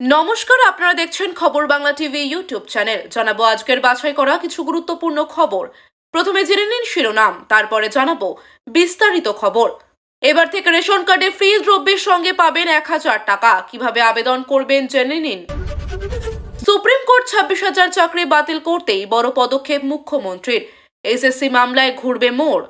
নমস্কার, আপনারা দেখছেন খবর বাংলা টিভি ইউটিউব চ্যানেল। জানাবো আজকের বাছাই করা কিছু গুরুত্বপূর্ণ খবর। প্রথমে জেনে নিন শিরোনাম, তারপরে জানাবো বিস্তারিত খবর। এবার থেকে রেশন কার্ডে ফ্রি দ্রব্যের সঙ্গে পাবেন 1000 টাকা। কিভাবে আবেদন করবেন জেনে নিন। সুপ্রিম কোর্ট 26,000 চাকরি বাতিল করতেই বড় পদক্ষেপ মুখ্যমন্ত্রীর। এসএসসি মামলায় ঘুরবে মোড়।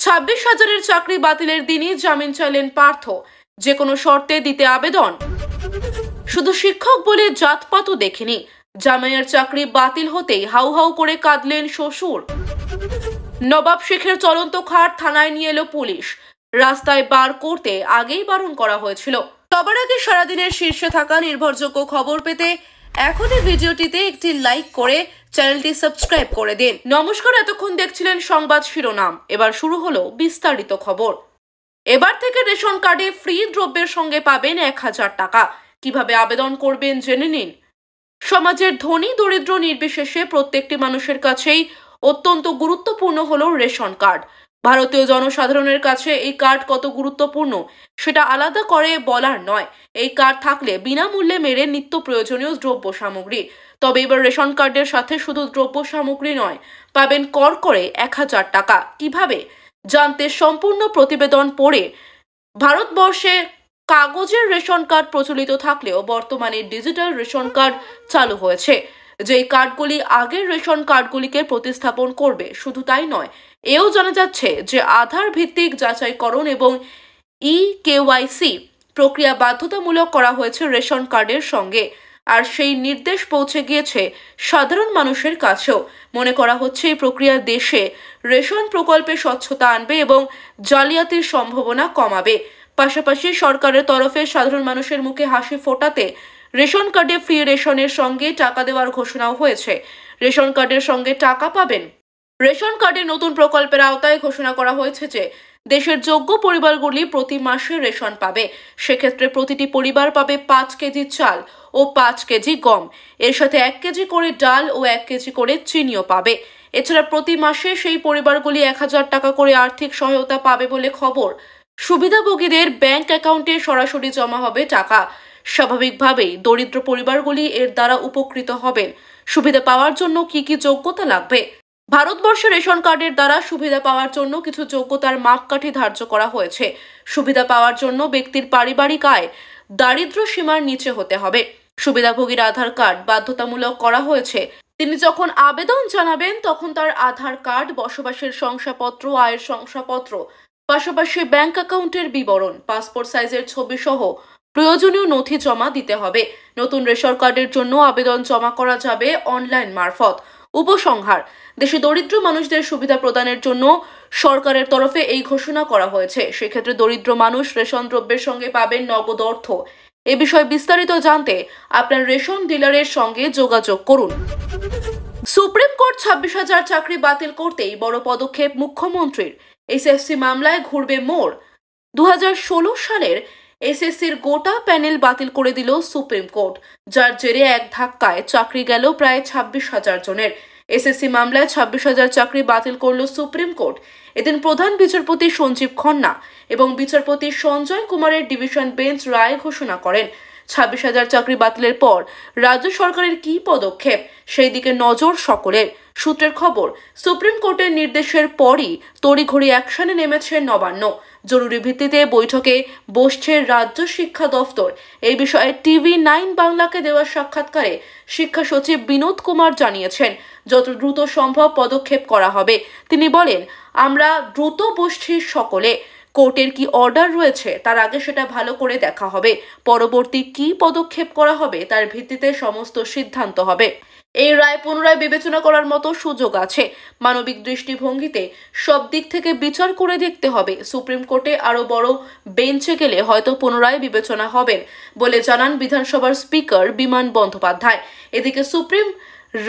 26,000-এর চাকরি বাতিলের দিনই জামিন চাইলেন পার্থ। যে কোনো শর্তে দিতে আবেদন। শুধু শিক্ষক বলে জাতপাতও দেখেনি, জামাইয়ের চাকরি বাতিল হতেই হাউ হাউ করে কাঁদলেন শ্বশুর। নবাব শেখের চলন্ত খাট থানায় নিয়ে এলো পুলিশ। রাস্তায় বার করতে আগেই বারণ করা হয়েছিল। সবার আগে সারাদিনের শীর্ষে থাকা নির্ভরযোগ্য খবর পেতে এখনই ভিডিওটিতে একটি লাইক করে চ্যানেলটি সাবস্ক্রাইব করে দিন। নমস্কার, এতক্ষণ দেখছিলেন সংবাদ শিরোনাম। এবার শুরু হলো বিস্তারিত খবর। এবার থেকে রেশন কার্ডে ফ্রি দ্রব্যের সঙ্গে পাবেন 1000 টাকা। কিভাবে আবেদন করবেন জেনে নিন। সমাজের ধনী দরিদ্র নির্বিশেষে প্রত্যেকটি মানুষের কাছেই অত্যন্ত গুরুত্বপূর্ণ হলো রেশন কার্ড। ভারতীয় জনসাধারণের কাছে এই কার্ড কত গুরুত্বপূর্ণ সেটা আলাদা করে বলার নয়। এই কার্ড থাকলে বিনামূল্যে মেরে নিত্য প্রয়োজনীয় দ্রব্য সামগ্রী। তবে এবার রেশন কার্ডের সাথে শুধু দ্রব্য সামগ্রী নয়, পাবেন কর করে 1000 টাকা। কিভাবে জানতে সম্পূর্ণ প্রতিবেদন পড়ে। ভারতবর্ষে কাগজের রেশন কার্ড প্রচলিত থাকলেও বর্তমানে ডিজিটাল রেশন কার্ড চালু হয়েছে, যেই কার্ডগুলি আগের রেশন কার্ডগুলিকে প্রতিস্থাপন করবে। শুধু তাই নয়, এও জানা যাচ্ছে যে আধার ভিত্তিক যাচাইকরণ এবং কেওয়াইসি প্রক্রিয়া বাধ্যতামূলক করা হয়েছে রেশন কার্ডের সঙ্গে। আর সেই নির্দেশ পৌঁছে গিয়েছে সাধারণ মানুষের কাছেও। মনে করা হচ্ছে এই প্রক্রিয়া দেশে রেশন প্রকল্পে স্বচ্ছতা আনবে এবং জালিয়াতির সম্ভাবনা কমাবে। পাশাপাশি সরকারের তরফে সাধারণ মানুষের মুখে হাসি ফোটাতে রেশন কার্ডে ফ্রি রেশনের সঙ্গে টাকা দেওয়ার ঘোষণাও হয়েছে। রেশন কার্ডের সঙ্গে টাকা পাবেন। রেশন কার্ডের নতুন প্রকল্পের আওতায় ঘোষণা করা হয়েছে যে দেশের যোগ্য পরিবারগুলি প্রতি মাসে রেশন পাবে। সেক্ষেত্রে প্রতিটি পরিবার পাবে 5 কেজি চাল ও 5 কেজি গম। এর সাথে 1 কেজি করে ডাল ও 1 কেজি করে চিনিও পাবে। এছাড়া প্রতি মাসে সেই পরিবারগুলি 1000 টাকা করে আর্থিক সহায়তা পাবে বলে খবর। সুবিধাভোগীদের ব্যাংক অ্যাকাউন্টে সরাসরি জমা হবে টাকা। স্বাভাবিকভাবেই দরিদ্র পরিবারগুলি এর দ্বারা উপকৃত হবেন। সুবিধা পাওয়ার জন্য কি কি যোগ্যতা লাগবে? ভারতবর্ষে রেশন কার্ডের দ্বারা সুবিধা পাওয়ার জন্য কিছু যোগ্যতার মাপকাঠি ধার্য করা হয়েছে। সুবিধা পাওয়ার জন্য ব্যক্তির পারিবারিক আয় দারিদ্র্য সীমার নিচে হতে হবে। সুবিধাভোগীর আধার কার্ড বাধ্যতামূলক করা হয়েছে। তিনি যখন আবেদন জানাবেন তখন তার আধার কার্ড, বসবাসের শংসাপত্র, আয়ের শংসাপত্র, পাশাপাশি ব্যাংক অ্যাকাউন্টের বিবরণ, পাসপোর্ট সাইজের ছবি সহ প্রয়োজনীয় নথি জমা দিতে হবে। নতুন রেশন কার্ডের জন্য আবেদন জমা করা যাবে অনলাইন মারফত। উপসংহার: দেশে দরিদ্র মানুষদের সুবিধা প্রদানের জন্য সরকারের তরফে এই ঘোষণা করা হয়েছে। সেক্ষেত্রে দরিদ্র মানুষ রেশন দ্রব্যের সঙ্গে পাবেন নগদ অর্থ। এ বিষয়ে বিস্তারিত জানতে আপনার রেশন ডিলারের সঙ্গে যোগাযোগ করুন। সুপ্রিম কোর্ট 26,000 চাকরি বাতিল করতেই বড় পদক্ষেপ মুখ্যমন্ত্রীর। এসএসসি মামলায় ঘুরবে মোড়। 2016 সালের এসএসসির গোটা প্যানেল বাতিল করে দিল সুপ্রিম কোর্ট, যার জেরে এক ধাক্কায় চাকরি গেল প্রায় 26,000 জনের। এসএসসি মামলায় 26,000 চাকরি বাতিল করল সুপ্রিম কোর্ট। এদিন প্রধান বিচারপতি সঞ্জীব খন্না এবং বিচারপতি সঞ্জয় কুমারের ডিভিশন বেঞ্চ রায় ঘোষণা করেন। 26,000 চাকরি বাতিলের পর রাজ্য সরকারের কি পদক্ষেপ, সেই দিকে নজর সকলের। সূত্রের খবর, সুপ্রিম কোর্টের নির্দেশের পরই তড়িঘড়ি অ্যাকশনে নেমেছে নবান্ন। জরুরি ভিত্তিতে বৈঠকে বসছে রাজ্য শিক্ষা দফতর। এই বিষয়ে TV9 বাংলাকে দেওয়া সাক্ষাৎকারে শিক্ষা সচিব বিনোদ কুমার জানিয়েছেন, যত দ্রুত সম্ভব পদক্ষেপ করা হবে। তিনি বলেন, আমরা দ্রুত বসছি সকলে। কোর্টের কি অর্ডার রয়েছে তার আগে সেটা ভালো করে দেখা হবে। পরবর্তী কি পদক্ষেপ করা হবে তার ভিত্তিতে সমস্ত সিদ্ধান্ত হবে। এই রায় পুনরায় বিবেচনা করার মতো সুযোগ আছে। মানবিক দৃষ্টিভঙ্গিতে সব দিক থেকে বিচার করে দেখতে হবে। সুপ্রিম কোর্টে আরো বড় বেঞ্চে গেলে হয়তো পুনরায় বিবেচনা হবেন বলে জানান বিধানসভার স্পিকার বিমান বন্দ্যোপাধ্যায়। এদিকে সুপ্রিম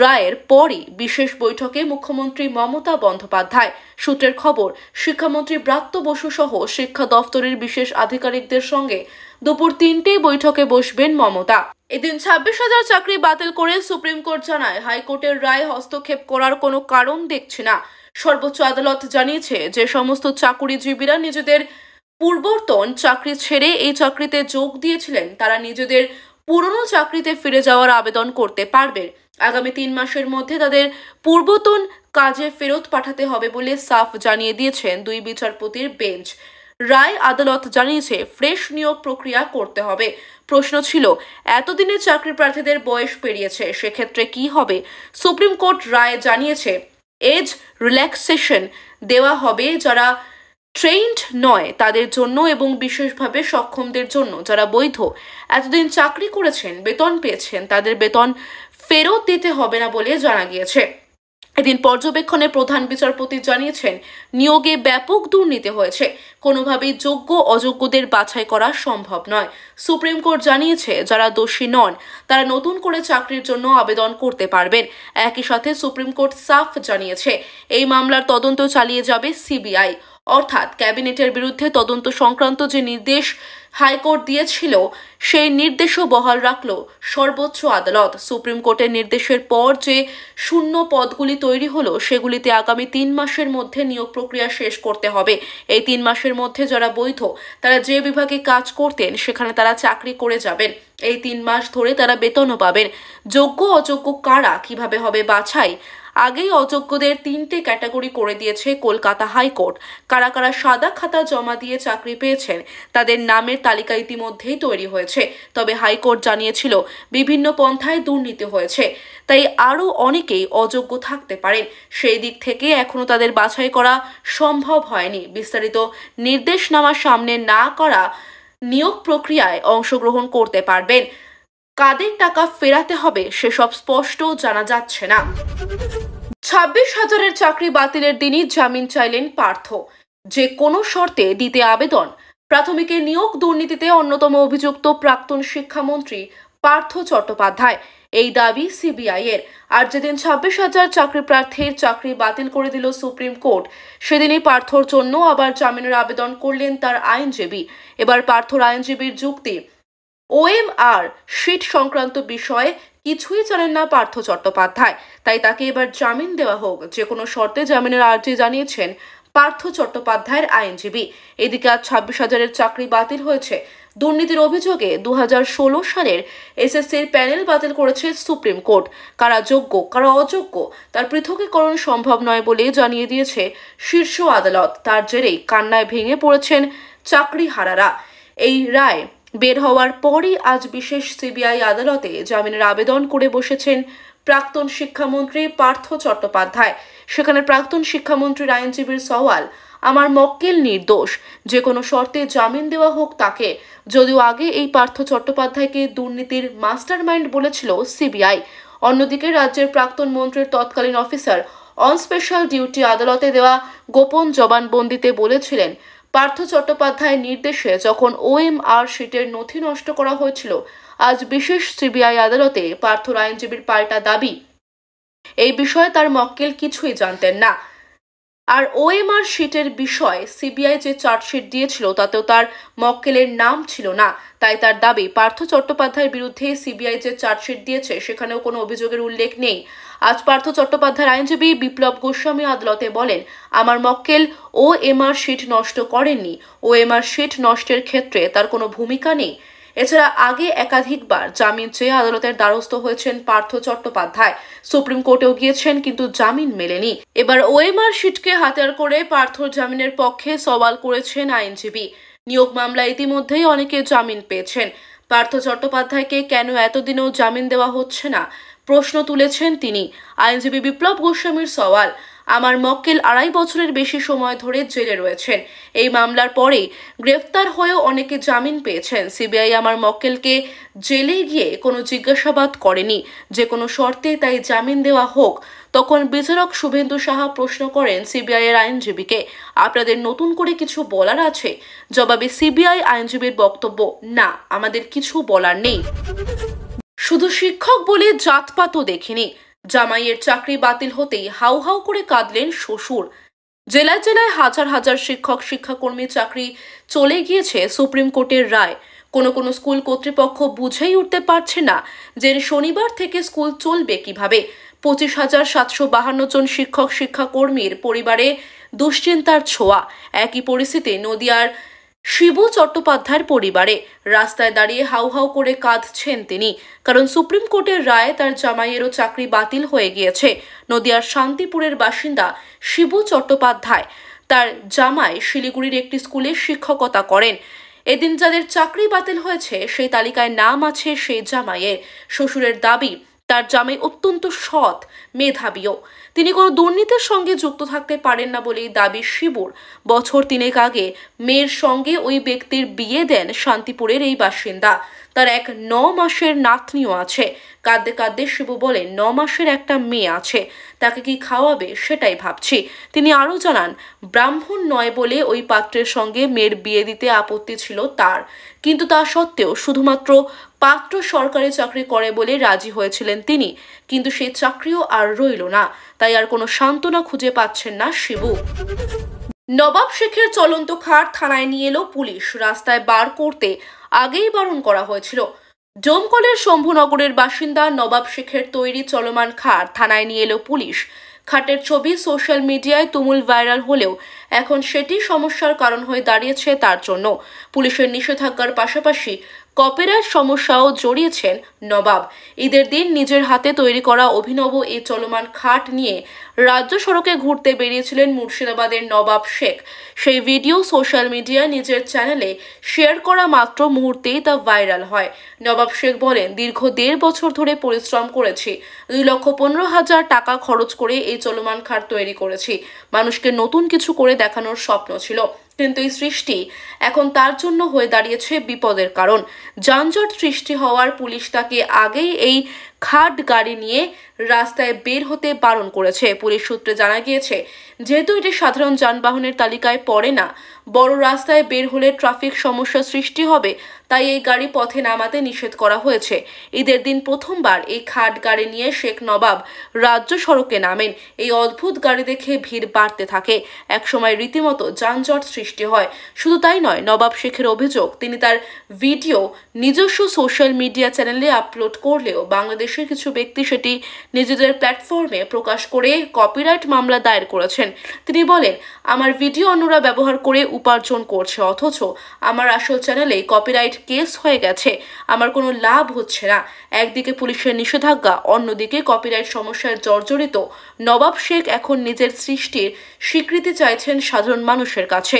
রায়ের পরই বিশেষ বৈঠকে মুখ্যমন্ত্রী মমতা বন্দ্যোপাধ্যায়। সূত্রের খবর, শিক্ষামন্ত্রী ব্রাত্য বসু সহ শিক্ষা দফতরের বিশেষ আধিকারিকদের সঙ্গে দুপুর 3টে বৈঠকে বসবেন মমতা। এদিন 26,000 চাকরি বাতিল করে সুপ্রিম কোর্ট জানায়, হাইকোর্টের রায় হস্তক্ষেপ করার কোনো কারণ দেখছে না। সর্বোচ্চ আদালত জানিয়েছে যে সমস্ত চাকুরিজীবীরা নিজেদের পূর্বতন চাকরি ছেড়ে এই চাকরিতে যোগ দিয়েছিলেন তারা নিজেদের পুরনো চাকরিতে ফিরে যাওয়ার আবেদন করতে পারবেন। আগামী 3 মাসের মধ্যে তাদের পূর্বতন কাজে ফেরত পাঠাতে হবে বলে সাফ জানিয়ে দিয়েছেন 2 বিচারপতির বেঞ্চ। রায় আদালত জানিয়েছে ফ্রেশ নিয়োগ প্রক্রিয়া করতে হবে। প্রশ্ন ছিল, এতদিনের চাকরি প্রার্থীদের বয়স পেরিয়েছে, সেক্ষেত্রে কি হবে? সুপ্রিম কোর্ট রায় জানিয়েছে এজ রিল্যাক্সেশন দেওয়া হবে যারা ট্রেইনড নয় তাদের জন্য এবং বিশেষভাবে সক্ষমদের জন্য। যারা বৈধ এতদিন চাকরি করেছেন, বেতন পেয়েছেন, তাদের বেতন ফেরত দিতে হবে না বলে জানা গিয়েছে। এদিন পর্যবেক্ষণে প্রধান বিচারপতি জানিয়েছেন নিয়োগে ব্যাপক দুর্নীতি হয়েছে, কোনোভাবেই যোগ্য অযোগ্যদের বাছাই করা সম্ভব নয়। সুপ্রিম কোর্ট জানিয়েছে যারা দোষী নন তারা নতুন করে চাকরির জন্য আবেদন করতে পারবেন। একই সাথে সুপ্রিম কোর্ট সাফ জানিয়েছে এই মামলার তদন্ত চালিয়ে যাবে সিবিআই, অর্থাৎ ক্যাবিনেটের বিরুদ্ধে তদন্ত সংক্রান্ত যে নির্দেশ হাইকোর্ট দিয়েছিল সেই নির্দেশও বহাল রাখল সর্বোচ্চ আদালত। সুপ্রিম কোর্টের নির্দেশের পর যে শূন্য পদগুলি তৈরি হলো সেগুলিতে আগামী 3 মাসের মধ্যে নিয়োগ প্রক্রিয়া শেষ করতে হবে। এই 3 মাসের মধ্যে যারা বৈধ তারা যে বিভাগে কাজ করতেন সেখানে তারা চাকরি করে যাবেন। এই 3 মাস ধরে তারা বেতনও পাবেন। যোগ্য অযোগ্য কারা কিভাবে হবে বাছাই? আগেই অযোগ্যদের 3টে ক্যাটাগরি করে দিয়েছে কলকাতা হাইকোর্ট। কারা কারা সাদা খাতা জমা দিয়ে চাকরি পেয়েছেন তাদের নামের তালিকা ইতিমধ্যেই তৈরি হয়েছে। তবে হাইকোর্ট জানিয়েছিল বিভিন্ন পন্থায় দুর্নীতি হয়েছে, তাই আরও অনেকেই অযোগ্য থাকতে পারেন। সেই দিক থেকে এখনো তাদের বাছাই করা সম্ভব হয়নি। বিস্তারিত নির্দেশনামা সামনে না করা নিয়োগ প্রক্রিয়ায় অংশগ্রহণ করতে পারবেন। কাদের টাকা ফেরাতে হবে সেসব স্পষ্ট জানা যাচ্ছে না। 26,000-এর চাকরি বাতিলের দিনই জামিন চাইলেন পার্থ, যে কোনো শর্তে দিতে আবেদন। প্রাথমিকের নিয়োগ দুর্নীতিতে অন্যতম অভিযুক্ত প্রাক্তন শিক্ষামন্ত্রী পার্থ চট্টোপাধ্যায়। এই দাবি সিবিআই এর। আর যেদিন 26,000 চাকরি প্রার্থীর চাকরি বাতিল করে দিল সুপ্রিম কোর্ট, সেদিনই পার্থর জন্য আবার জামিনের আবেদন করলেন তার আইনজীবী। এবার পার্থর আইনজীবীর যুক্তি, ওএমআর শিট সংক্রান্ত বিষয়ে কিছুই জানেন না পার্থ চট্টোপাধ্যায়, তাই তাকে এবার জামিন দেওয়া হোক। যে কোনো শর্তে জামিনের আর্জি জানিয়েছেন পার্থ চট্টোপাধ্যায়ের আইনজীবী। এদিকে আজ 26,000-এর চাকরি বাতিল হয়েছে। দুর্নীতির অভিযোগে 2016 সালের এসএসসির প্যানেল বাতিল করেছে সুপ্রিম কোর্ট। কারা যোগ্য কারা অযোগ্য তার পৃথকীকরণ সম্ভব নয় বলে জানিয়ে দিয়েছে শীর্ষ আদালত। তার জেরেই কান্নায় ভেঙে পড়েছেন চাকরিহারারা। এই রায় বের হওয়ার পরই আজ বিশেষ সিবিআই আদালতে জামিনের আবেদন করে বসেছেন প্রাক্তন শিক্ষামন্ত্রী পার্থ চট্টোপাধ্যায়। সেখানে প্রাক্তন শিক্ষামন্ত্রীর আইনজীবীর সওয়াল, আমার মক্কেল নির্দোষ, যে কোনো শর্তে জামিন দেওয়া হোক তাকে। যদিও আগে এই পার্থ চট্টোপাধ্যায়কে দুর্নীতির মাস্টারমাইন্ড বলেছিল সিবিআই। অন্যদিকে রাজ্যের প্রাক্তন মন্ত্রীর তৎকালীন অফিসার অন স্পেশাল ডিউটি আদালতে দেওয়া গোপন জবানবন্দিতে বলেছিলেন পার্থ চট্টোপাধ্যায়ের নির্দেশে যখন ওএমআর শিটের নথি নষ্ট করা হয়েছিল। আজ বিশেষ সিবিআই আদালতে পার্থর আইনজীবীর পাল্টা দাবি, এই বিষয়ে তার মক্কেল কিছুই জানতেন না। আর ওএমআর শিটের বিষয়ে সিবিআই যে চার্জশিট দিয়েছিল তাতেও তার মক্কেলের নাম ছিল না। তাই তার দাবি, পার্থ চট্টোপাধ্যায়ের বিরুদ্ধে সিবিআই যে চার্জশিট দিয়েছে সেখানেও কোনো অভিযোগের উল্লেখ নেই। আজ পার্থ চট্টোপাধ্যায়ের আইনজীবী বিপ্লব গোস্বামী আদালতে বলেন, আমার মক্কেল ওএমআর শিট নষ্ট করেননি। ওএমআর শিট নষ্টের ক্ষেত্রে তার কোনো ভূমিকা নেই। এছাড়া আগে একাধিকবার জামিন চেয়ে আদালতের দ্বারস্থ হয়েছেন পার্থ চট্টোপাধ্যায়। সুপ্রিম কোর্টেও গিয়েছেন কিন্তু জামিন মেলেনি। এবার ওএমআর শিটকে হাতিয়ার করে পার্থর জামিনের পক্ষে সওয়াল করেছেন আইনজীবী। নিয়োগ মামলায় ইতিমধ্যেই অনেকে জামিন পেয়েছেন। পার্থ চট্টোপাধ্যায়কে কেন এতদিনেও জামিন দেওয়া হচ্ছে না প্রশ্ন তুলেছেন তিনি। আইনজীবী বিপ্লব গোস্বামীর সওয়াল, আমার মক্কেল 2.5 বছরের বেশি সময় ধরে জেলে রয়েছেন। এই মামলার পরেই গ্রেফতার হয়েও অনেকে জামিন পেয়েছেন। সিবিআই আমার মক্কেলকে জেলে গিয়ে কোনো জিজ্ঞাসাবাদ করেনি, যে কোনো শর্তে তাই জামিন দেওয়া হোক। তখন বিচারক শুভেন্দু সাহা প্রশ্ন করেন সিবিআই এর আইনজীবীকে, আপনাদের নতুন করে কিছু বলার আছে? জবাবে সিবিআই আইনজীবীর বক্তব্য, না, আমাদের কিছু বলার নেই। শুধু শিক্ষক বলে জাতপাতও দেখিনি। জামাইয়ের চাকরি বাতিল হতেই হাউ হাউ করে কাঁদলেন শ্বশুর। জেলায় জেলায় হাজার হাজার শিক্ষক শিক্ষাকর্মী চাকরি চলে গিয়েছে সুপ্রিম কোর্টের রায়। কোনো কোনো স্কুল কর্তৃপক্ষ বুঝেই উঠতে পারছে না যে শনিবার থেকে স্কুল চলবে কিভাবে। 25,752 জন শিক্ষক শিক্ষাকর্মীর পরিবারে দুশ্চিন্তার ছোঁয়া। একই পরিস্থিতি নদিয়ার শিবু চট্টোপাধ্যায়ের পরিবারে রাস্তায় দাঁড়িয়ে হাউ হাউ করে কাঁদছেন তিনি, কারণ সুপ্রিম কোর্টের রায়ে তার জামাইয়েরও চাকরি বাতিল হয়ে গিয়েছে। নদিয়ার শান্তিপুরের বাসিন্দা শিবু চট্টোপাধ্যায়, তার জামাই শিলিগুড়ির একটি স্কুলে শিক্ষকতা করেন। এদিন যাদের চাকরি বাতিল হয়েছে সেই তালিকায় নাম আছে সেই জামাইয়ের। শ্বশুরের দাবি তার জামাই অত্যন্ত সৎ, মেধাবীও। তিনি কোনো দুর্নীতির সঙ্গে যুক্ত থাকতে পারেন না বলেই দাবি শিবুর। বছর 3 আগে মেয়ের সঙ্গে ওই ব্যক্তির বিয়ে দেন শান্তিপুরের এই বাসিন্দা। তার এক 9 মাসের নাতনিও আছে। কাঁদতে কাঁদতে শিবু বলেন, 9 মাসের একটা মেয়ে আছে, তাকে কি খাওয়াবে সেটাই ভাবছি। তিনি আরও জানান, ব্রাহ্মণ নয় বলে ওই পাত্রের সঙ্গে মেয়ের বিয়ে দিতে আপত্তি ছিল তার, কিন্তু তা সত্ত্বেও শুধুমাত্র পাত্র সরকারি চাকরি করে বলে রাজি হয়েছিলেন তিনি। কিন্তু সেই চাকরিও আর রইল না, তাই আর কোনো সান্ত্বনা খুঁজে পাচ্ছেন না শিবু। নবাব শেখের চলন্ত খাট থানায় নিয়ে এলো পুলিশ। রাস্তায় বার করতে আগেই বারণ করা হয়েছিল। ডোমকলের শম্ভুনগরের বাসিন্দা নবাব শেখের তৈরি চলমান খাট থানায় নিয়ে এলো পুলিশ। খাটের ছবি সোশ্যাল মিডিয়ায় তুমুল ভাইরাল হলেও এখন সেটি সমস্যার কারণ হয়ে দাঁড়িয়েছে তার জন্য। পুলিশের নিষেধাজ্ঞার পাশাপাশি কপিরাইট সমস্যাও জড়িয়েছেন নবাব। ঈদের দিন নিজের হাতে তৈরি করা অভিনব এই চলমান খাট নিয়ে রাজ্য সড়কে ঘুরতে বেরিয়েছিলেন মুর্শিদাবাদের নবাব শেখ। সেই ভিডিও সোশ্যাল মিডিয়ায় নিজের চ্যানেলে শেয়ার করা মাত্র মুহূর্তেই তা ভাইরাল হয়। নবাব শেখ বলেন, দীর্ঘ 1.5 বছর ধরে পরিশ্রম করেছি। 2,15,000 টাকা খরচ করে এই চলমান খাট তৈরি করেছি। মানুষকে নতুন কিছু করে দেখানোর স্বপ্ন ছিল, কিন্তু এই সৃষ্টি এখন তার জন্য হয়ে দাঁড়িয়েছে বিপদের কারণ। যানজট সৃষ্টি হওয়ার পুলিশ তাকে আগেই এই খাট গাড়ি নিয়ে রাস্তায় বের হতে বারণ করেছে। পুলিশ সূত্রে জানা গিয়েছে, যেহেতু এটি সাধারণ যানবাহনের তালিকায় পড়ে না, বড় রাস্তায় বের হলে ট্রাফিক সমস্যা সৃষ্টি হবে, তাই এই গাড়ি পথে নামাতে নিষেধ করা হয়েছে। ঈদের দিন প্রথমবার এই খাট গাড়ি নিয়ে শেখ নবাব রাজ্য সড়কে নামেন। এই অদ্ভুত গাড়ি দেখে ভিড় বাড়তে থাকে। একসময় রীতিমতো যানজট সৃষ্টি হয়। শুধু তাই নয়, নবাব শেখের অভিযোগ, তিনি তার ভিডিও নিজস্ব সোশ্যাল মিডিয়া চ্যানেলে আপলোড করলেও বাংলাদেশের কিছু ব্যক্তি সেটি নিজেদের প্ল্যাটফর্মে প্রকাশ করে কপিরাইট মামলা দায়ের করেছেন। তিনি বলেন, আমার ভিডিও অন্যরা ব্যবহার করে উপার্জন করছে, অথচ আমার আসল চ্যানেলে কপিরাইট কেস হয়ে গেছে। আমার কোনো লাভ হচ্ছে না। একদিকে পুলিশের নিষেধাজ্ঞা, অন্যদিকে কপিরাইট সমস্যায় জর্জরিত নবাব শেখ এখন নিজের সৃষ্টির স্বীকৃতি চাইছেন সাধারণ মানুষের কাছে।